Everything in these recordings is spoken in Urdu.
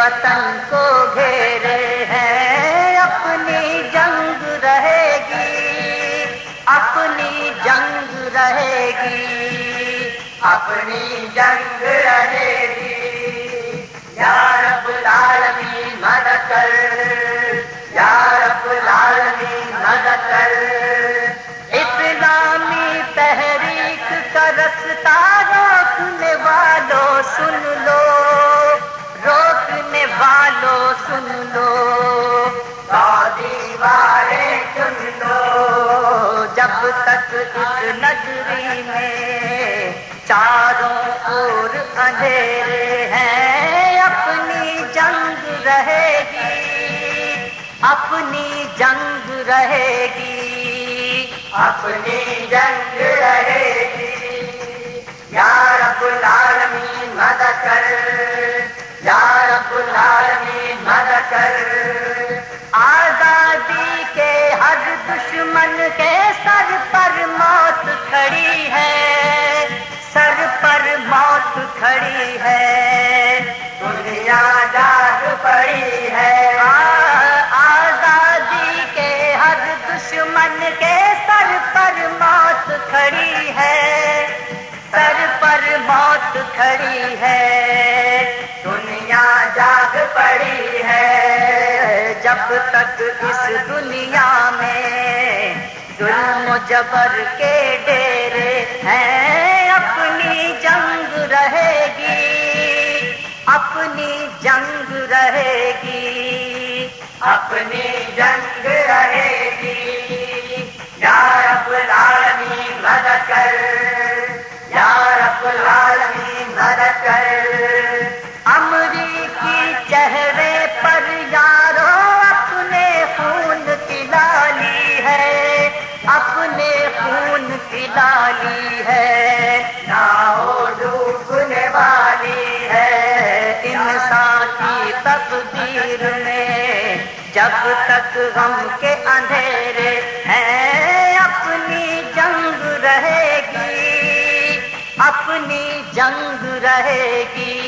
وطن کو گھیرے ہیں، اپنی جنگ رہے گی، اپنی جنگ رہے گی، اپنی جنگ رہے گی۔ یا رب العالمین مدد کر، یا رب العالمین مدد کر۔ اسلامی تحریک کا رستہ روکنے والوں سن لو، روکنے والوں سن لو، سعودی والے سن لو۔ جب تک اس نگری میں چاروں اور اندھیرے ہیں، اپنی جنگ رہے گی، اپنی جنگ رہے گی، اپنی جنگ رہے گی۔ یا رب العالمین مدد کر، یا رب العالمین مدد کر۔ آزادی کے ہر دشمن کے سر پر موت کھڑی ہے، سر پر موت کھڑی ہے، دنیا جاگ پڑی ہے۔ آزادی کے ہر دشمن کے سر پر موت کھڑی ہے، سر پر موت کھڑی ہے، دنیا جاگ پڑی ہے۔ جب تک اس دنیا میں ظلم و جبر کے ڈیرے ہیں، اپنی جنگ رہے گی، اپنی جنگ رہے گی، اپنی جنگ رہے گی۔ یا رب العالمین مدد کر، یا رب العالمین مدد کر۔ امریکی چہرے پر یارو اپنے خون کی لالی ہے، اپنے خون کی لالی ہے، ناؤ ڈوبنے والی ہے۔ انسان کی تقدیر میں جب تک غم کے اندھیرے ہیں، اپنی جنگ رہے گی، اپنی جنگ رہے گی،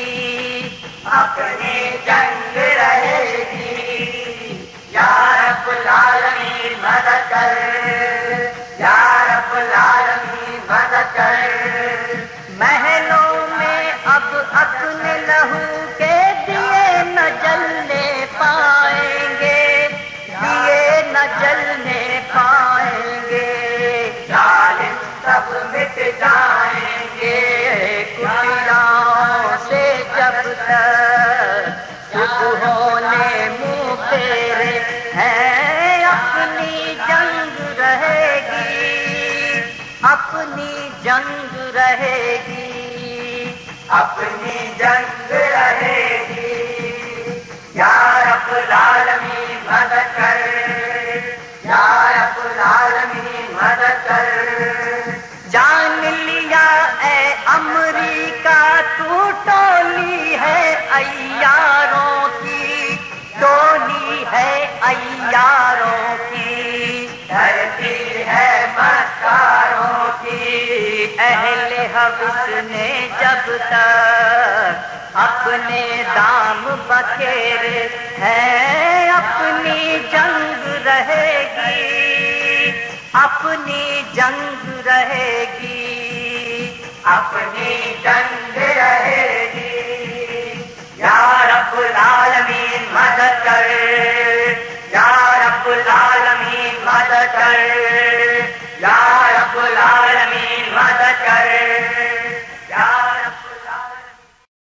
اپنی جنگ رہے گی۔ یا رب العالمین مدد کر، یا رب العالمین مدد کر۔ محلوں میں اب اپنے لہو کے دیے نہ جلنے پائیں گے، دیے نہ جلنے پائیں گے، ظالم سب مٹ جائیں گے۔ کٹیاں سے جب تک صبحوں نے منہ پھیرے ہیں، اپنی جنگ رہے گی، اپنی جنگ رہے گی، اپنی جنگ رہے گی۔ یا رب العالمین مدد کر، یا رب العالمین مدد کر۔ جان لیا اے امریکہ تو ٹولی ہے عیاروں کی، ٹولی ہے عیاروں کی، دھرتی ہے مکاروں کی۔ اہل حبس نے جب تک اپنے دام بکھیرے ہیں، اپنی جنگ رہے گی، اپنی جنگ رہے گی، اپنی جنگ رہے گی۔ یا رب العالمین